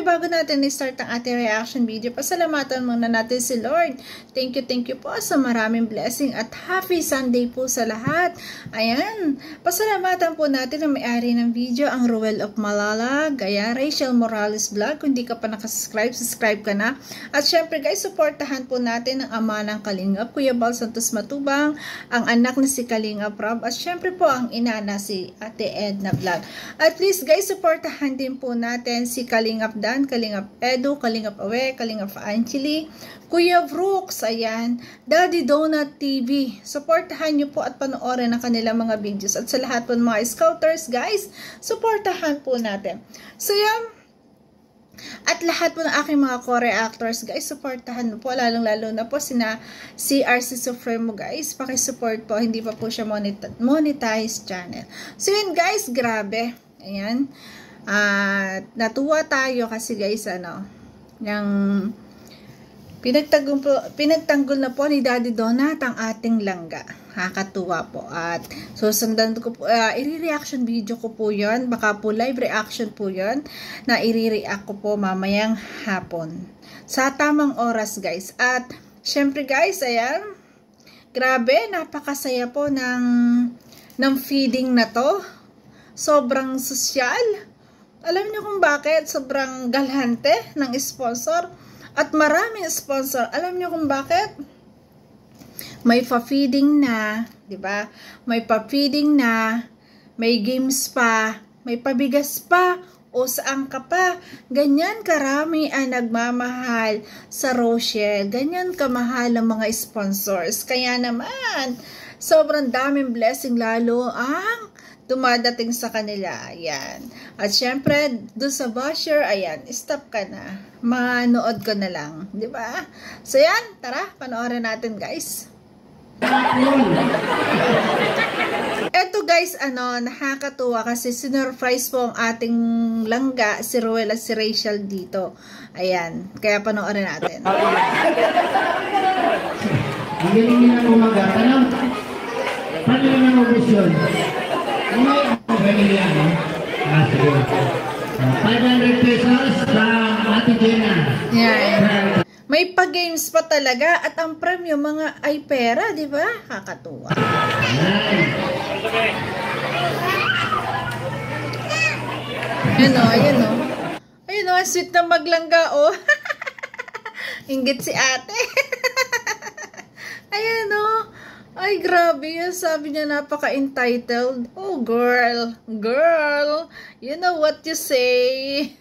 bago natin i-start ang ating reaction video, pasalamatan muna natin si Lord. Thank you po sa maraming blessing at happy Sunday po sa lahat. Ayan, pasalamatan po natin ang may-ari ng video, ang Ruel of Malalag, ayan, Rachel Morales Vlog. Kung di ka pa nakasubscribe, subscribe ka na. At syempre guys, supportahan po natin ang ama ng Kalingap, Kuya Bal Santos Matubang, ang anak na si Kalingap Rob, at syempre po ang ina na si Ate Edna Vlog. At please guys, supportahan din po natin si Kalingap Dan, Kalingap Edu, Kalingap Awe, Kalingap Angeli, Kuya Brooks, ayan, Daddy Donut TV. Supportahan nyo po at panoorin ang kanilang mga videos. At sa lahat po ng mga scouters, guys, supportahan po natin. So yan, at lahat po ng aking mga co-reactors, guys, supportahan po, lalong-lalo na po si RC Supremo, guys. Pakisupport po, hindi pa po siya monetized channel. So yun guys, grabe. Ayan. Natuwa tayo kasi guys, yung pinagtanggol na po ni Daddy Donut ang ating langga. Nakakatuwa po. At susundan ko po, i-reaction video ko po yun. Baka po live reaction po yun na i-react ko po mamayang hapon. Sa tamang oras guys. At syempre guys, ayan. Grabe, napakasaya po ng feeding na to. Sobrang sosyal. Alam niyo kung bakit? Sobrang galante ng sponsor. At maraming sponsor. Alam niyo kung bakit? May pa-feeding na, 'di ba? May pa-feeding na, may games pa, may pabigas pa, o saan ka pa. Ganyan karami ang nagmamahal sa Rochelle. Ganyan kamahal ang mga sponsors. Kaya naman, sobrang daming blessing lalo ang dumadating sa kanila. Ayan. At syempre, doon sa basher, ayan, stop ka na. Manood ko na lang. Di ba? So yan, tara, panoorin natin guys. Eto guys, nakakatuwa kasi sinurprise po ang ating langga, si Ruel at si Rachel dito. Ayan, kaya panoorin natin. Ang galing nila umaga. Paano nila mag-vision? Sige. 500 pesos sa Ate Gina. Yan. May pa-games pa talaga at ang premyo mga ay pera, di ba? Kakatuwa. Ayan o. Ayun o, sweet na maglangga o. Inggit si ate. Ayan o. Ay, grabe yan. Sabi niya, napaka-entitled. Oh, girl. Girl. You know what you say.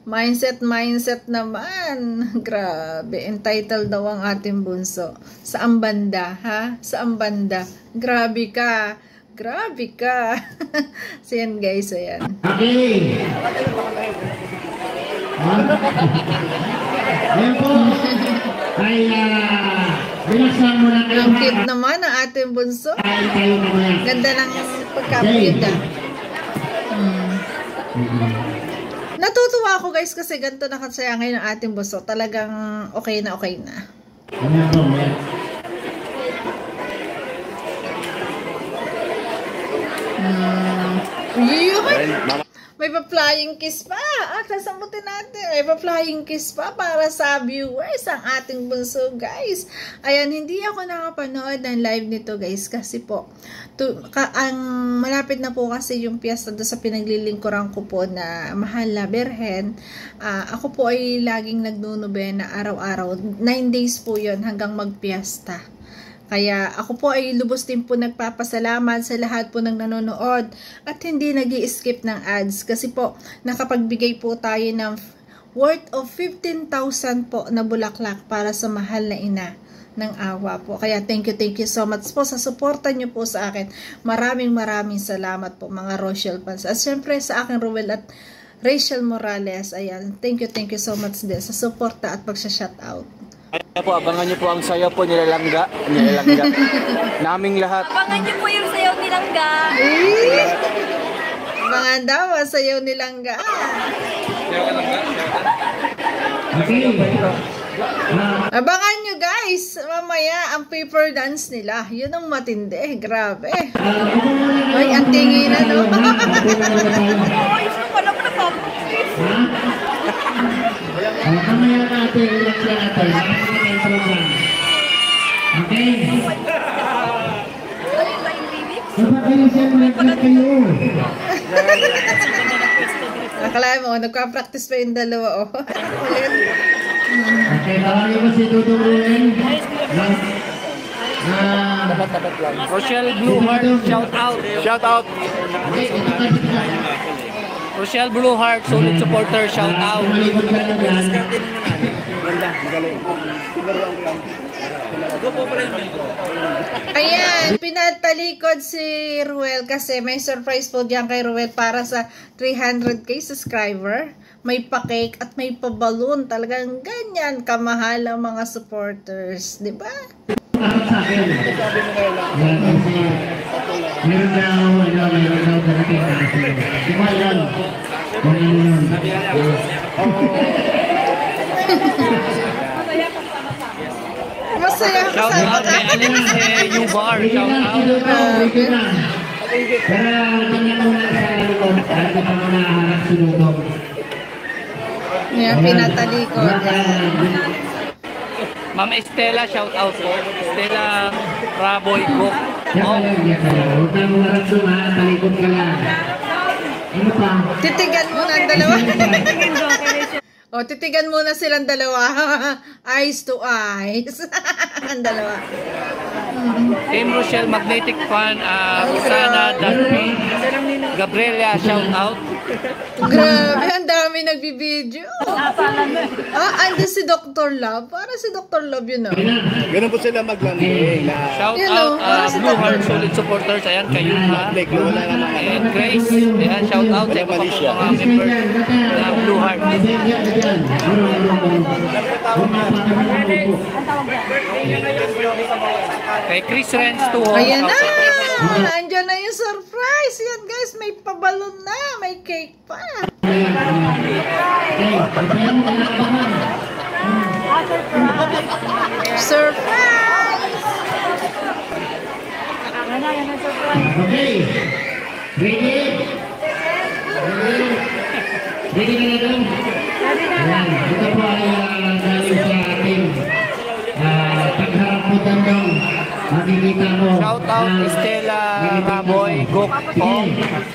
Mindset naman. Grabe. Entitled daw ang ating bunso. Saan banda, ha? Saan banda? Grabe ka. Grabe ka. So, yan, guys. Ayan. Okay. Ayan po. Ay, binaksan mo na kayo. Ang cute naman ang ating bunso. Ganda ng pagkapaganda. Natutuwa ako guys kasi ganito na kasaya ngayon ang ating bunso. Talagang okay na okay na. May pa-flying kiss pa. At sasambutin natin. May pa-flying kiss pa para sa viewers ang ating bunso, guys. Ayan, hindi ako nakapanood ng live nito, guys. Kasi po, ang malapit na po kasi yung piyesta doon sa pinaglilingkuran ko po na Mahal na Birhen. Ako po ay laging nagnunubena araw-araw. 9 days po yun hanggang magpiyesta. Kaya ako po ay lubos din po nagpapasalamat sa lahat po ng nanonood at hindi nag-i-skip ng ads kasi po nakapagbigay po tayo ng worth of 15,000 po na bulaklak para sa mahal na ina ng awa po. Kaya thank you so much po sa suporta nyo po sa akin. Maraming salamat po mga Rochelle fans. At syempre sa akin Ruel at Rachel Morales. Ayan, thank you so much din sa suporta at pagsha-shoutout. Ayan po, abangan nyo po ang sayaw po nilalangga. Naming lahat. Abangan nyo po yung sayaw nilangga. Abangan daw ang sayaw nilangga. Abangan nyo guys, mamaya ang paper dance nila. Yun ang matindi, grabe. Ay, ang tingin na no. Ayos na pala ko na ate. Relax lang ate. Marami na tayong program. Okay? Dapat kayo siya malaglag kayo. Akala mo, nagka-practice pa yung dalawa, oh. Okay, tawagin mo si Dudong Ruel. Rochelle Blue Heart, shout out. Shout out. Rochelle Blue Heart, solid supporter, shout out. Malikot ka lang yan. Ayan, pinatalikod si Ruel kasi may surprise po diyan kay Ruel para sa 300k subscriber. May pa-cake at may pa-balloon. Talagang ganyan kamahal ang mga supporters. Di ba? Sa akin. Yan, kasi meron daw darating na kasi. Di ba yan? Kung ano yun. Masaya ako Shout sa out kay Alice Yubar, shout out. Pero tingnan mo na sa likod. Hindi pa mo naharap si Dudong. Yan, pinatalikod. Ma'am Estela, shout out po. Estela Raboy Gok. Yan ka lang, yan ka lang. Huwag na mo harap doon ha. Talikod ka lang. Ano pa? Titigan muna ang dalawa. O, titigan muna silang dalawa. Eyes to eyes. Ang dalawa. Team Rochelle Magnetic Fan, Rosana Daspi, Gabriela, shout out. Grabe, ang dami nagbibideo. Andun si Dr. Love. Para si Dr. Love yun, oh. Ganun po sila maglanding na Shout Yun, out oh, para sa Blue Heart solid supporters. Ayan, kayo na. like wala naman And Grace. Ayan, shout out sa iba pa po mga members ng Blue Heart. Kay Chris Renz Tuho. Ayan na! shout out. Andyan na yung surprise. Yan guys, may pabalon na. May cake pa. Surprise! Okay. Ready? Ready ka na daw? Ayan. Ito po ay galing sa ating pagharap mo dandang. Makikita mo. Shout out Estela Raboy Gok po.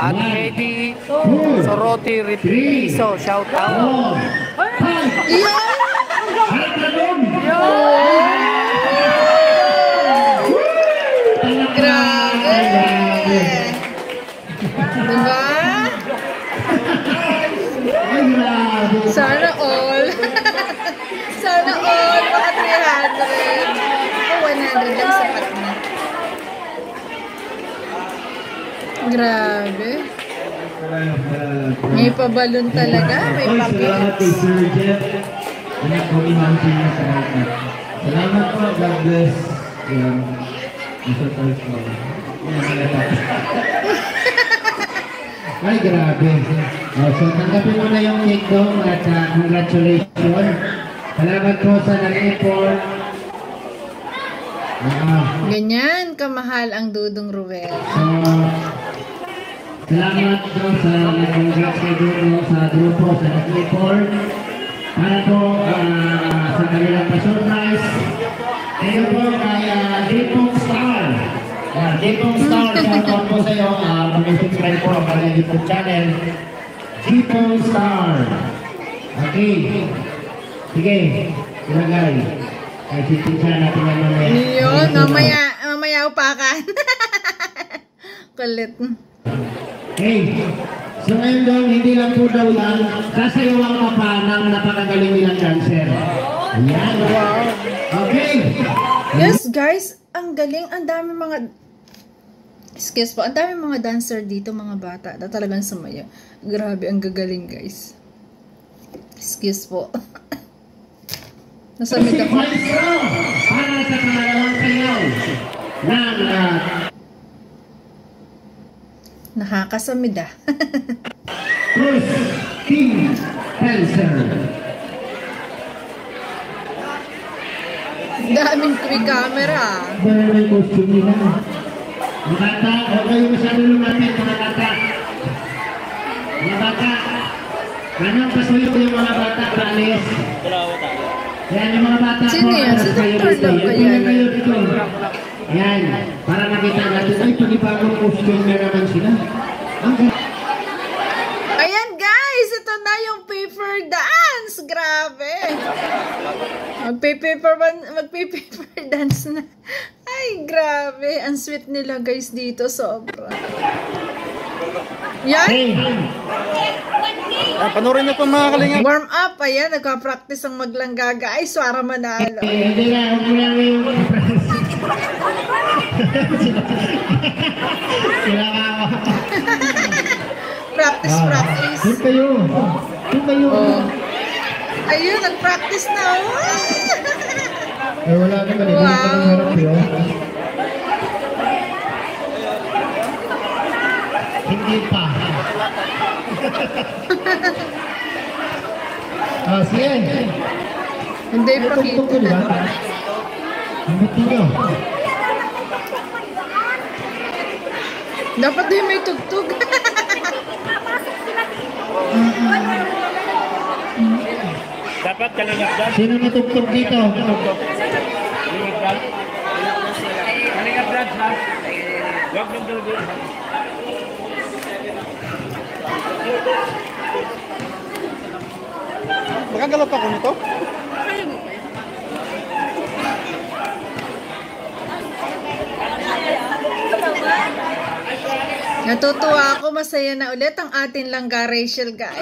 At Eddie Soroti Ripiso. Shout out. Yan! Harap na doon! Grabe! Diba? Ay, grabe. Sana all. Sana all. Baka 300. O 100 lang sapat na. Grabe. May pabalon talaga. May Salamat kay pakits. Sir Jeff. Ano po imansin niya sa lahat. Salamat po. God bless. Yan. Surprise po. Yan, salamat. Ay, grabe. So, tanggapin mo na yung cake dong at congratulations. Salamat po sa nag-import. Ganyan kamahal ang Dudong Ruel. So, salamat po sa nag-congrats kay Dudong sa grupo sa nag-import. Para po sa kanilang pa-surprise. Ito po kay Dipong Star. Dipong Star, shout out po sa iyo. Mag-subscribe po ang kanilang YouTube channel. Dipong Star. Okay. Sige, ilagay. Ay, sitin natin ang mamaya. Yun, mamaya upakan. Kulit. Hey, so ngayon daw, hindi lang po daw yan, kasayawang mapa ng napakagaling nilang dancer. Ayan. Okay. Yes, guys, ang galing. Ang dami mga... Excuse po, ang dami mga dancer dito, mga bata na talagang sumaya. Grabe, ang gagaling, guys. Excuse po. Nasamit ako. Maestro, para sa pangalawang sayaw ng Nakakasamid ah. Bruce King Cancer. Daming quick camera ah. Dahil may costume nila. Mga bata, huwag kayo masyado lumapit, mga bata. Mga bata, anong pasuyo yung mga bata, Palis? Yan yung mga bata Sino po. yan? Si kayo Dr. dito. Love Yan kaya kayo dito. Yan. Para makita natin. Ay, pag-ibagong costume na naman sila. Ang Ayan guys, ito na yung paper dance. Grabe. Magpe-paper dance na. Ay, grabe. Ang sweet nila guys dito. Sobra. Yan. Hey! Panoorin niyo po mga kalinga. Warm up. Ayan, nagka-practice ang maglangga guys. Para manalo. Hindi na, huwag mo lang yung... Sila kawa. Practice, practice. Doon kayo. Doon kayo. Oh. Ayun, nag-practice na. Eh, wala naman. Wow. Hindi ka harap yun. Hindi pa. Sige. Hindi, Tugtog ko, pakita di ba? na. Ang nyo. Dapat din may tugtog. Dapat kalingap dyan. Sino natugtog dito? Kalingap dyan, ha? Huwag yung dulgul. Magagalap ako nito. Natutuwa ako, masaya na ulit ang ating langga Rachel guys.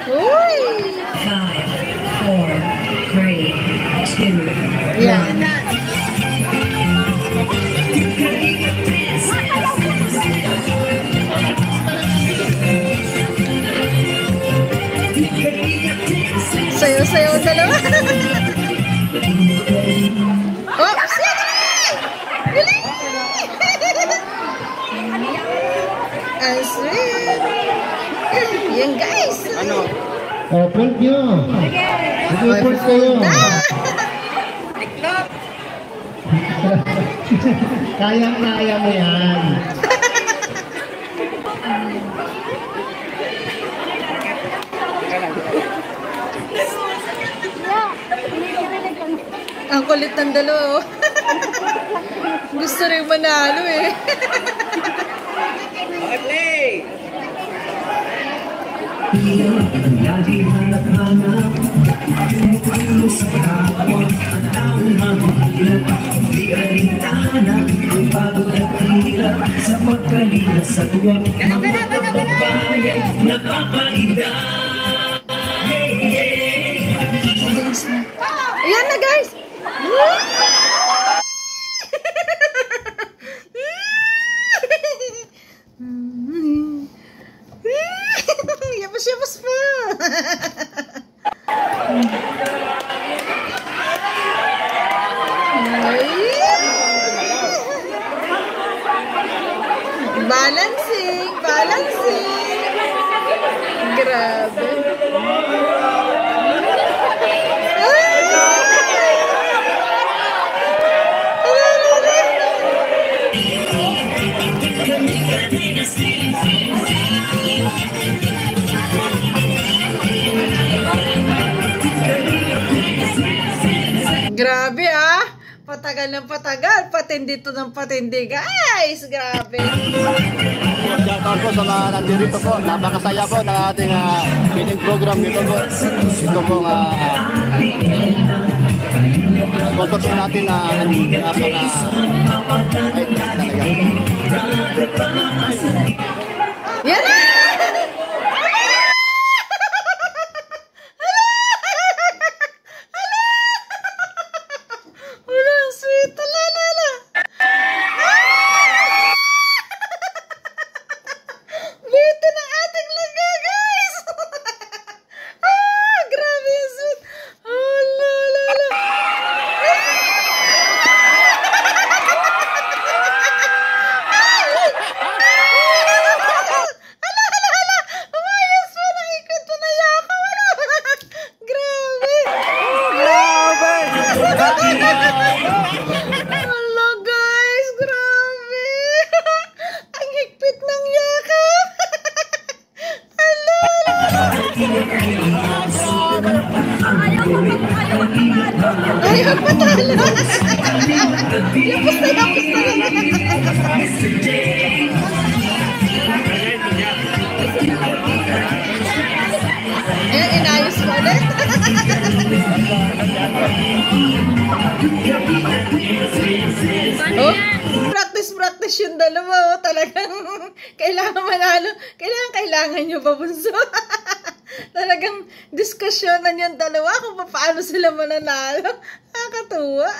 Uy! 5, 4, 3, 2, Yan. Sayo-sayo dalawa. Oops! Galing! Ang sweet. Yan guys. Ano? Oh, point nyo. Mag-report kayo. Kaya-kaya mo yan. Ang kulit ng dalawa. Oh. Gusto rin manalo eh. Ayan na guys! Yapas-yapas pa! Balancing! Balancing! Grabe! Grabe ah! Patagal ng patagal, patindi to ng patindi guys! Grabe! Shoutout po sa mga nandito po. Napakasaya po ng ating meeting program dito po. Ito po sponsor po natin na napaka talaga. Yan na! Wala, sweet! Ala. Bito ng ating langga, guys! Grabe yung sweet! Ala. Ayaw patalo. Yapos na talaga. Ayan, inayos ko ulit. Oh, practice yung dalawa. Oh, talagang kailangan manalo. Kailangan nyo pa, bunso. Talagang diskusyonan yung dalawa kung paano sila mananalo. Nakakatuwa.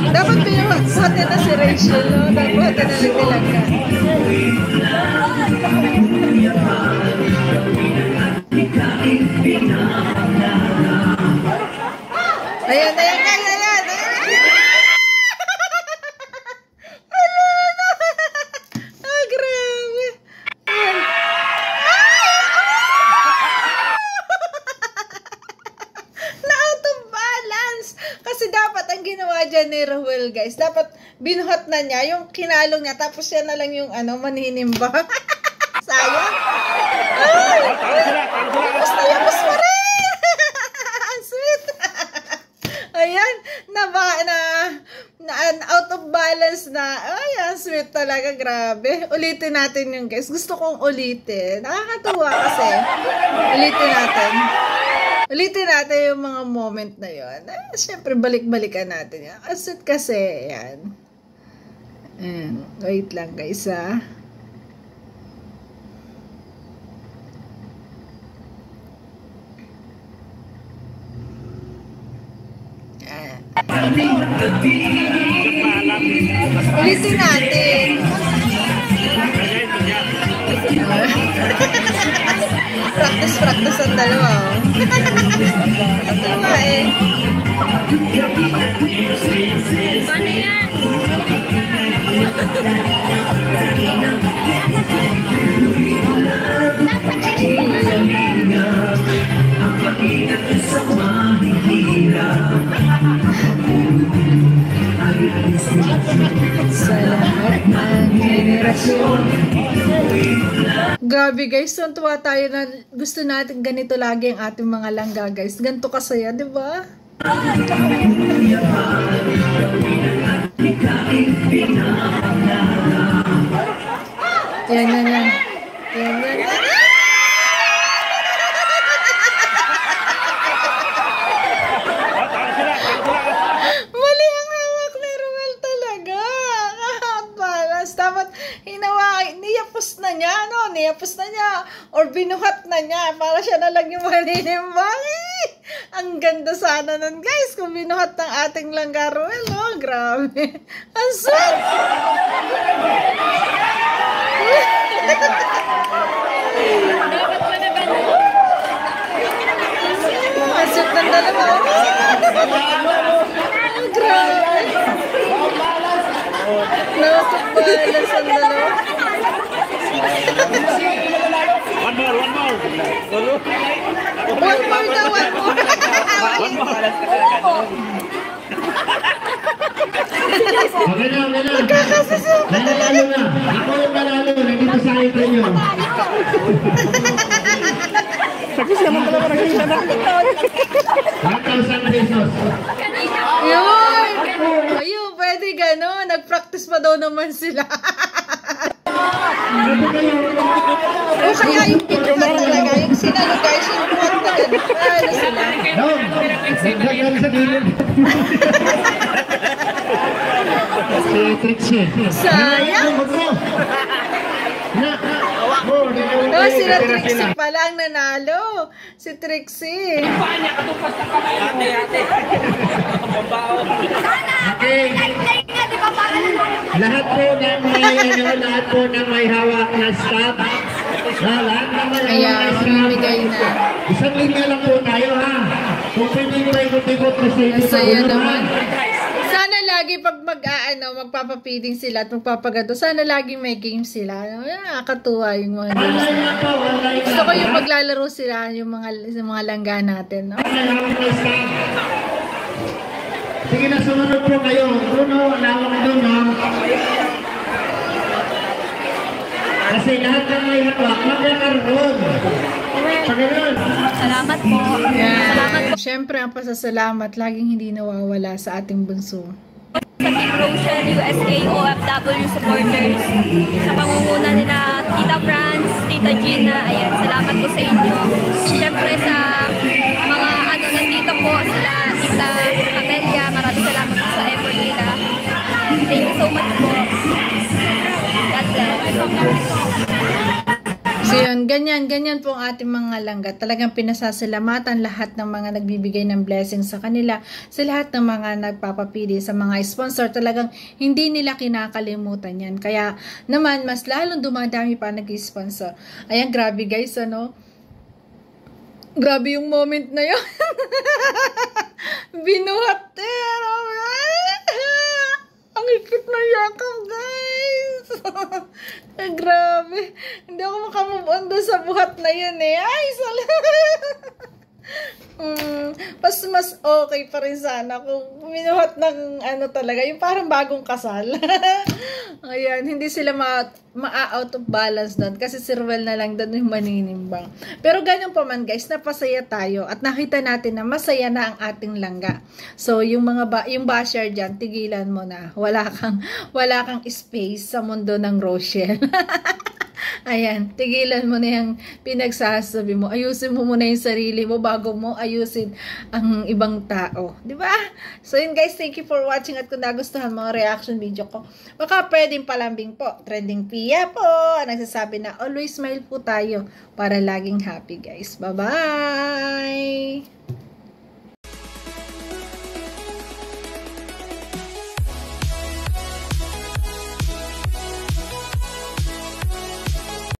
Dapat pinuhatin na si Rachel, no? Dapat na nagdilaga. Ayan. Grabe. Na-out of balance. Kasi dapat ang ginawa dyan ni Ruel, guys, dapat binuhat na niya yung kinalong niya, tapos siya na lang yung maninimba. Sayang. Ay! Tapos pa rin. Ang sweet. Ayan, out of balance na. Ay, ang sweet talaga, grabe. Ulitin natin yung guys. Gusto kong ulitin. Nakakatuwa kasi. Ulitin natin yung mga moment na yun. Siyempre, balik-balikan natin yan. Ang sweet kasi, yan. Wait lang, guys, ha. Ulitin natin. Practice ang dalawa. Dalawa eh. Paano yan? Grabe guys, tuwa tayo na gusto natin ganito lagi ang ating mga langga guys. Ganito kasaya, di ba? Yan. Mali ang hawak ni Ruel talaga. Balas. Dapat niyapos na niya, or binuhat na niya, para siya na lang yung maninimbang. Ang ganda sana nun, guys, kung binuhat ng ating langga Ruel, oh, grabe. Ang sweet! Ang sweet ng dalawa. Oh, grabe. Nakapagbalas ang dalawa. One more. Okay na. Nanalo na. Ako yung nanalo. Nandito sa ito nyo. Sakis naman talaga nakita na. 1,000 pesos. Ayun, pwede gano'n. Nag-practice pa daw naman sila. O kaya yung pinuhat talaga, yung sinalo guys, yung pinuhat na gano'n. Ano sila? Nagdagan sa gilid. Si Trixie. Sayang. No, sila Trixie pala ang nanalo. Si Trixie. Okay. Lahat po ng may hawak na staff. Lahat ng may hawak na staff. Isang linya lang po tayo, ha. Kung pwede nyo ba ikot-ikot na sa inyo sa ulo, ha. Sana lagi pag magpapapiding sila at magpapaganto, sana laging may game sila. Nakakatuwa yung mga games. Gusto ko yung maglalaro sila, yung mga langga natin. No? Sige na, sumunod po kayo. Bruno, lawak doon, ha? Kasi lahat ng may hawak, magkakaroon. Paganoon. Salamat po. Salamat po Siyempre, ang pasasalamat laging hindi nawawala sa ating bunso. sa Team Rochelle USA OFW supporters. Sa pangunguna nila Tita Franz, Tita Gina. Ayan, salamat po sa inyo. Siyempre sa mga nandito po sila, Tita Amelia. Maraming salamat po sa effort nila. Thank you so much po. God bless. So yun, ganyan po ang ating mga langga. Talagang pinasasalamatan lahat ng mga nagbibigay ng blessing sa kanila, sa lahat ng mga nagpapapili, sa mga sponsor. Talagang hindi nila kinakalimutan yan. Kaya naman, mas lalong dumadami pa nag-sponsor. Ayan, grabe guys, ano? Grabe yung moment na yun. Binuhat ang ipit na yakang, guys. Grabe. Hindi ako makamove on doon sa buhat na yun eh. Ay, mas okay pa rin sana kung minuhat ng ano talaga, yung parang bagong kasal. Ayan, hindi sila ma-out of balance doon kasi si Ruel na lang doon yung maninimbang. Pero ganyan pa man guys, napasaya tayo at nakita natin na masaya na ang ating langga. So yung yung basher dyan, tigilan mo na. Wala kang space sa mundo ng Rochelle. Ayan, tigilan mo na yung pinagsasabi mo. Ayusin mo muna yung sarili mo bago mo ayusin ang ibang tao. Diba? So yun guys, thank you for watching at kung nagustuhan mga reaction video ko, baka pwedeng palambing po. Trending Pia po. Nagsasabi na always smile po tayo para laging happy guys. Bye-bye!